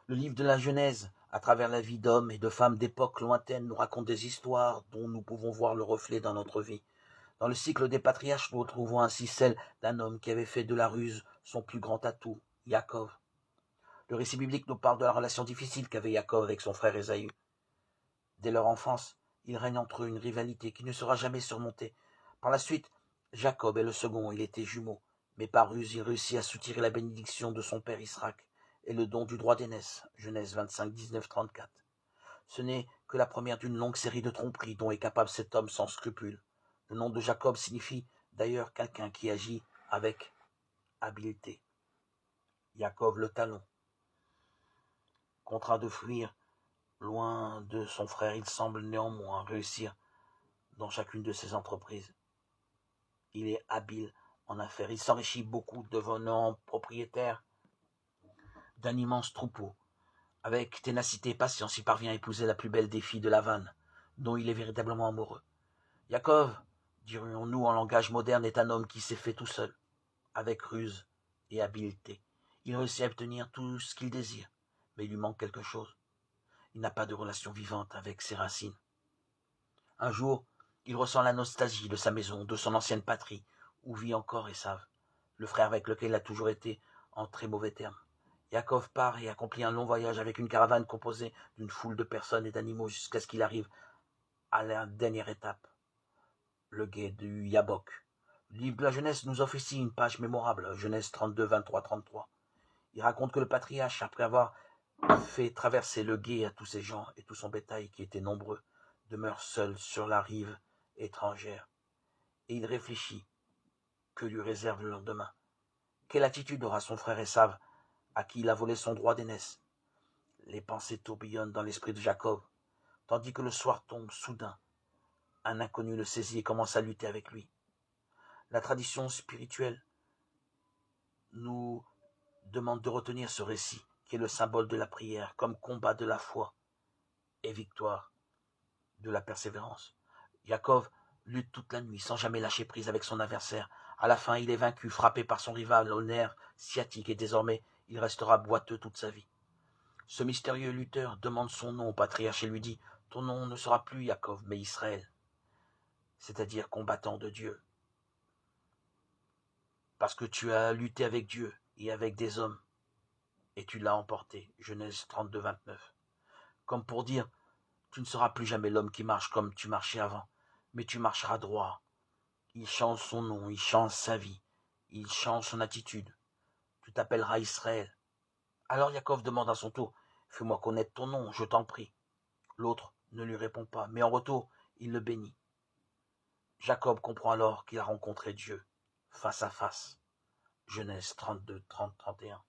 Le livre de la Genèse, à travers la vie d'hommes et de femmes d'époques lointaines, nous raconte des histoires dont nous pouvons voir le reflet dans notre vie. Dans le cycle des patriarches, nous retrouvons ainsi celle d'un homme qui avait fait de la ruse son plus grand atout, Yaakov. Le récit biblique nous parle de la relation difficile qu'avait Yaakov avec son frère Ésaü. Dès leur enfance, il règne entre eux une rivalité qui ne sera jamais surmontée. Par la suite, Jacob est le second, il était jumeau, mais par ruse, il réussit à soutirer la bénédiction de son père Israël et le don du droit d'aînesse, Genèse 25, 19, 34. Ce n'est que la première d'une longue série de tromperies dont est capable cet homme sans scrupules. Le nom de Jacob signifie d'ailleurs quelqu'un qui agit avec habileté. Yaakov le talon. Contraint de fuir loin de son frère, il semble néanmoins réussir dans chacune de ses entreprises. Il est habile en affaires, il s'enrichit beaucoup, devenant propriétaire d'un immense troupeau. Avec ténacité et patience, il parvient à épouser la plus belle des filles de la vanne, dont il est véritablement amoureux. Yaakov, dirions-nous en langage moderne, est un homme qui s'est fait tout seul, avec ruse et habileté. Il réussit à obtenir tout ce qu'il désire, mais il lui manque quelque chose. Il n'a pas de relation vivante avec ses racines. Un jour, il ressent la nostalgie de sa maison, de son ancienne patrie, où vit encore Esav, le frère avec lequel il a toujours été en très mauvais termes. Yaakov part et accomplit un long voyage avec une caravane composée d'une foule de personnes et d'animaux jusqu'à ce qu'il arrive à la dernière étape, le gué du Yabok. Le livre de la Genèse nous offre ici une page mémorable, Genèse 32, 23, 33. Il raconte que le patriarche, après avoir fait traverser le gué à tous ses gens et tout son bétail qui était nombreux, demeure seul sur la rive étrangère. Et il réfléchit. Que lui réserve le lendemain? Quelle attitude aura son frère Esav, à qui il a volé son droit d'aînesse? Les pensées tourbillonnent dans l'esprit de Jacob, tandis que le soir tombe soudain. Un inconnu le saisit et commence à lutter avec lui. La tradition spirituelle nous demande de retenir ce récit, qui est le symbole de la prière, comme combat de la foi et victoire de la persévérance. Jacob lutte toute la nuit sans jamais lâcher prise avec son adversaire. À la fin, il est vaincu, frappé par son rival au nerf sciatique, et désormais, il restera boiteux toute sa vie. Ce mystérieux lutteur demande son nom au patriarche et lui dit « Ton nom ne sera plus Jacob, mais Israël », c'est-à-dire combattant de Dieu. Parce que tu as lutté avec Dieu et avec des hommes, et tu l'as emporté. Genèse 32, 29. Comme pour dire, tu ne seras plus jamais l'homme qui marche comme tu marchais avant, mais tu marcheras droit. Il change son nom, il change sa vie, il change son attitude. Tu t'appelleras Israël. Alors Yaakov demande à son tour, fais-moi connaître ton nom, je t'en prie. L'autre ne lui répond pas, mais en retour, il le bénit. Jacob comprend alors qu'il a rencontré Dieu, face à face. Genèse 32, 30, 31.